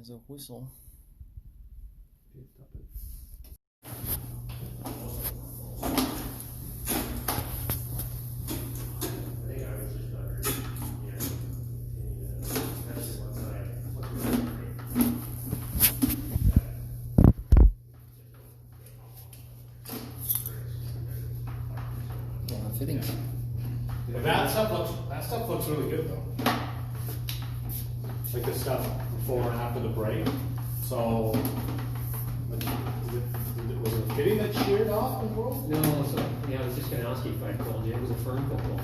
is a whistle. Fittings. That stuff looks really good though. Like the stuff before and after the break. So, was it a fitting that sheared off in World? No, so yeah, I was just going to ask you if I told you it was a firm coat.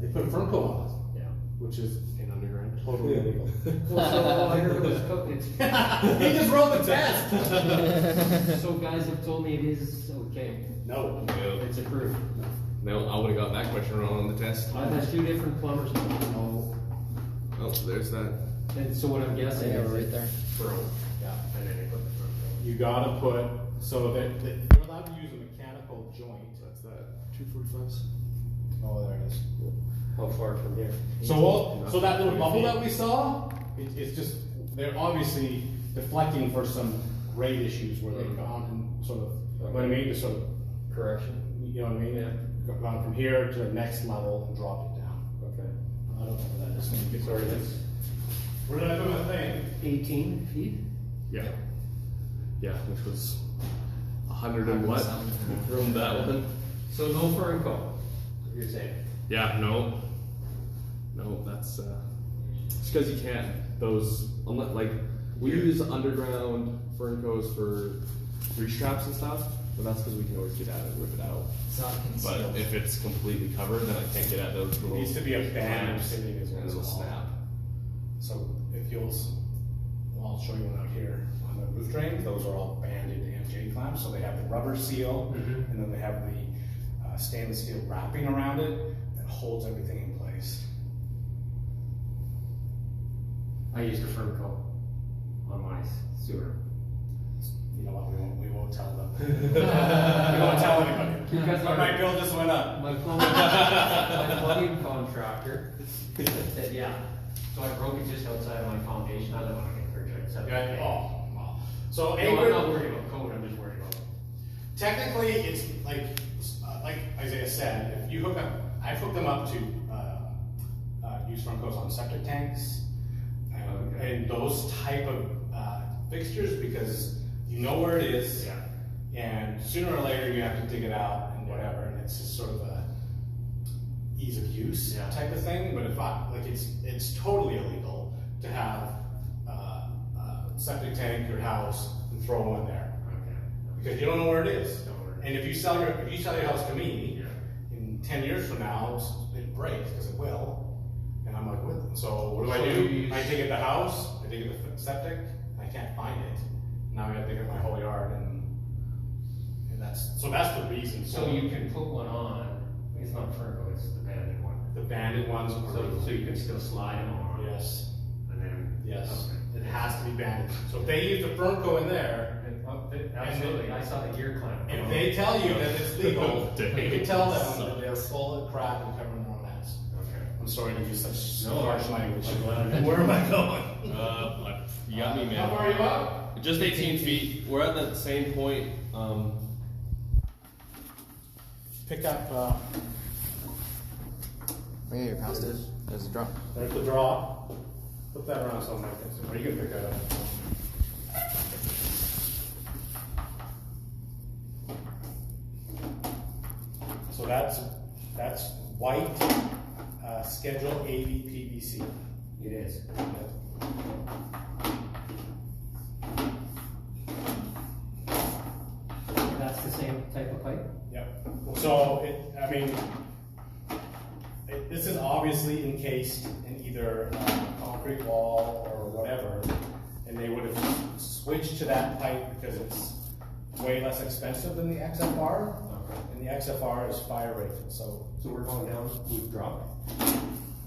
They put a firm coat on it. Yeah. Which is in underground. Totally illegal. Well, so I heard it was coat. He just wrote the test. So guys have told me it is okay. No. It's approved. No, I would have got that question wrong on the test. I've had 2 different plumbers. No. Oh, so there's that. And so what I'm guessing Yeah, is right there. Firm. Yeah, and then they put the firm coat. You gotta put, so that they're allowed to use a mechanical joint. That's that. 245s. Oh, there it is. How far from here? So that little bubble that we saw, it's just, they're obviously deflecting for some grade issues where they've gone and sort of, you know what I mean, just sort of, Correction. you know what I mean? Yeah. Gone from here to the next level and dropped it down. Okay. I don't know where that is. Sorry, that's Where did I put my thing? 18 feet? Yeah. Yeah, which was 100 and what? From that one. So no firm coat, you're saying? Yeah, no. No, that's it's because you can't. Those, unless, like, we use underground fern coats for grease traps and stuff, but that's because we can always get at it and rip it out. It's not concealed. But if it's completely covered, then I can't get at those It little needs to be a band clamps fitting as and well. it'll snap. So if you'll, well, I'll show you one out here on the roof drains. Those are all banded MJ clamps. So they have the rubber seal, and then they have the stainless steel wrapping around it that holds everything in place. I used a firm coat on my sewer. You know what? We won't tell them. We won't tell anybody. Because my bill just went up. My plumbing contractor said, yeah. So I broke it just outside of my foundation. I don't want to get hurt. Yeah. Oh, well. So No, I'm not worried about code. I'm just worried about. technically, it's like Isaiah said. If you hook up, I've hooked them up to use front coats on septic tanks and those type of fixtures because you know where it is. Yeah. And sooner or later you have to dig it out and whatever, and it's just sort of a ease of use type of thing. But if it's totally illegal to have a septic tank your house and throw one there because you don't know where it is. And if you sell your house to me in 10 years from now, it breaks because it will. And I'm like, what? So what do I do? I dig at the house, I dig at the septic, I can't find it. Now I got to dig at my whole yard, and that's the reason. So you can put one on. It's not firm coat. It's the banded one. The banded ones. So you can still slide them on. Yes. And then Yes. Okay. It has to be banded. So if they use the firm coat in there, absolutely. I saw the gear clamp. if they tell you that it's legal, you can tell them that they're full of crap and covering their own ass. Okay. I'm sorry to use such No, harsh language. I'm glad I didn't. Where am I going? You got me, man. How far are you up? Just 18 feet. We're at that same point. Pick up. Yeah, you're past it. There's a drop. There's the drop. Flip that around so I can. Are you gonna pick that up? So that's white Schedule AB PVC. It is. That's the same type of pipe? Yep. So this is obviously encased in either a concrete wall or whatever, and they would have switched to that pipe because it's way less expensive than the XFR, and the XFR is fire rated. So we're going down. We've dropped.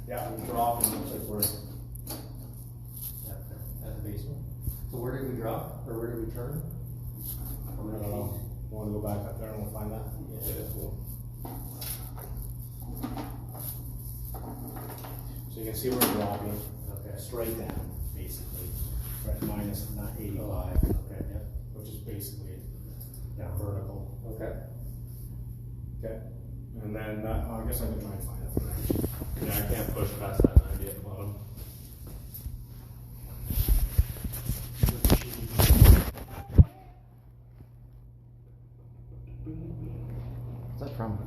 Yeah, we drop and it looks like we're at the basement. So where did we drop, or where did we turn? I don't know. You want to go back up there and we'll find that? Yeah. So you can see we're dropping straight down, basically. Right, minus not 85. Okay, yeah. Which is basically vertical. Okay. Okay. And then I guess I can try and find it for that. Yeah, I can't push past that 90 at the bottom. Is that from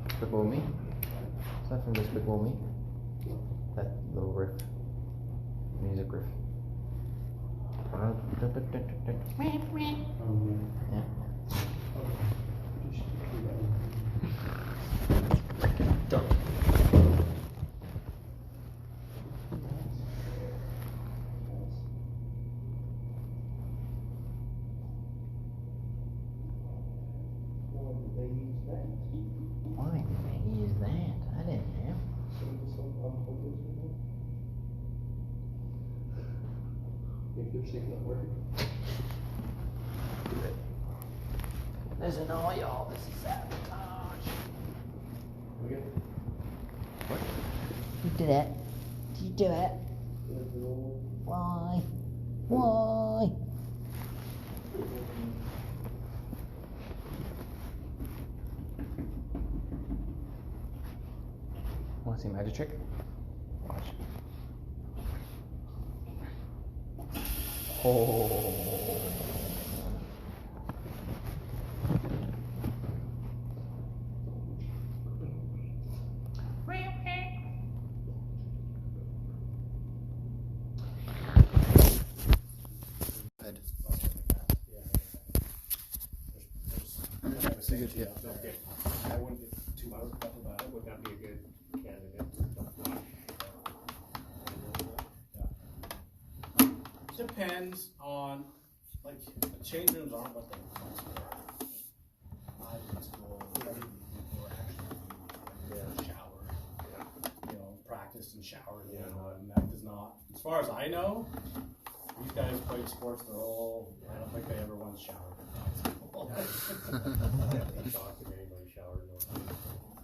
Despicable Me? Is that from Despicable Me? That little riff. Music riff. Yeah. Why did they use that? I didn't know. Listen, all y'all, this is sabotage. What? You did that? Did you do it? Why? Why? Want to see a magic trick? Watch. Oh. Good. I wouldn't get too much of that. Would not be a good candidate. Depends on, like, change rooms aren't what they once were. I went to school, were actually shower, practiced and showered, and that does not, as far as I know, these guys played sports their whole, I don't think they ever once showered.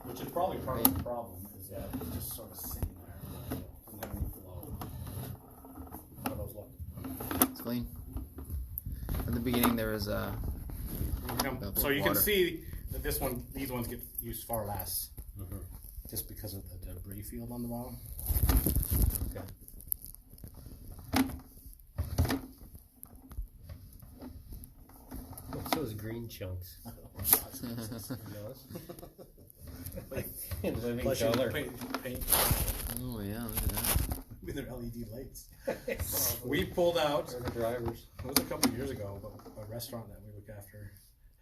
Which is probably part of the problem, is that it's just sort of sitting there, doesn't have any flow. How do those look? It's clean. At the beginning, there was a. So you can see that these ones get used far less, just because of the debris field on the bottom. Okay. What's those green chunks? Living Plus you color. paint Oh yeah, look at that. with their LED lights. We pulled out, They're the drivers. it was a couple of years ago, but a restaurant that we look after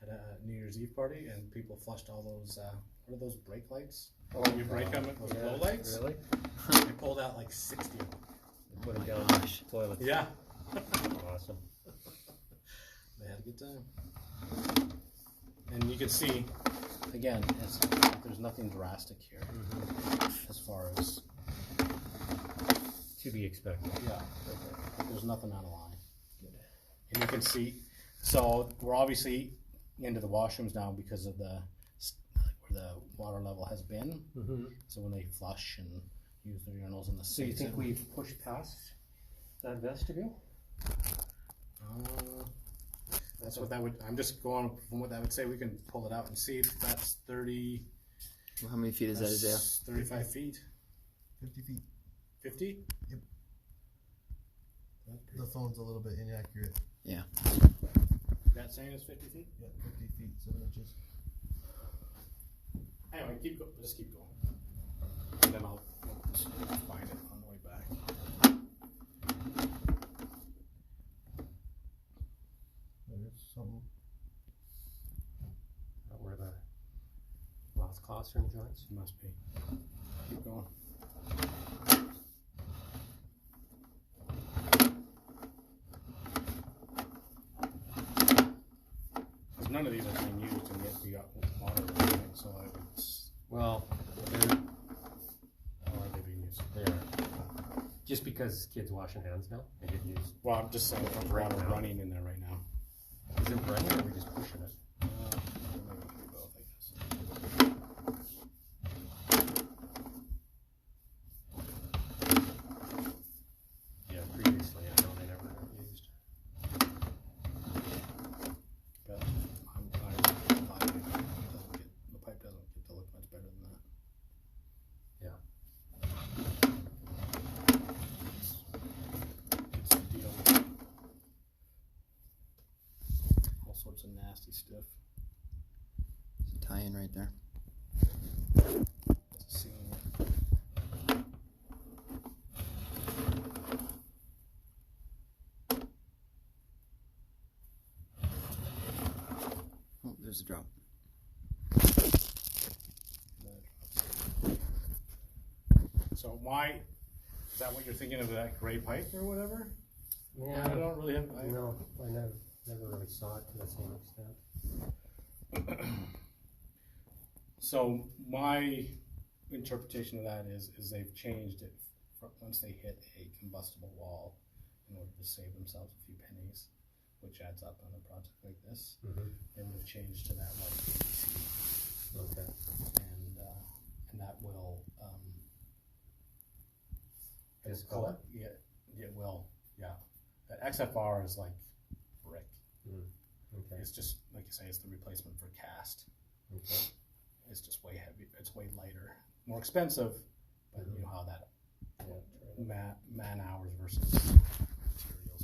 had a New Year's Eve party, and people flushed all those, what are those brake lights? Oh, You break them with those glow lights? Really? They pulled out like 60 of them. Put them down the toilet. Yeah. Awesome. They had a good time. And you can see, again, there's nothing drastic here as far as, To be expected. yeah, there's nothing out of line. And you can see, so we're obviously into the washrooms now because of where the water level has been. So when they flush and use their urinals in the So you sinks, think we've pushed past that vestibule? that's what that would, I'm just going from what that would say. We can pull it out and see if that's 30. Well, how many feet is that, Isaiah? 35 feet. 50 feet. 50? Yep. The phone's a little bit inaccurate. Yeah. That saying is 50 feet? Yeah, 50 feet, 7 inches. Anyway, just keep going. And then I'll find it on the way back. There's something. Where the last classroom joints? Must be. Keep going. Because none of these are being used, and yet you got water or anything, so I would. Well, How are they being used? just because kids washing hands now, they get used. Well, I'm just saying there's Right water now. running in there right now. Is it running or are we just pushing it? Maybe we can do both, I guess. Yeah, previously I know they never used. up some nasty stuff. There's a tie-in right there. Let's see. Oh, there's a drop. So why, is that what you're thinking of, that gray pipe or whatever? Yeah, I don't really have, no, I never really saw it to the same extent. So my interpretation of that is they've changed it once they hit a combustible wall in order to save themselves a few pennies, which adds up on a project like this. They would have changed to that like ABC, Okay. and that will Just call it. Yeah, it will. Yeah, that XFR is like brick. Okay. It's just like you say, it's the replacement for cast. Okay. It's just way heavy. It's way lighter, more expensive, but you know how that Yeah. man hours versus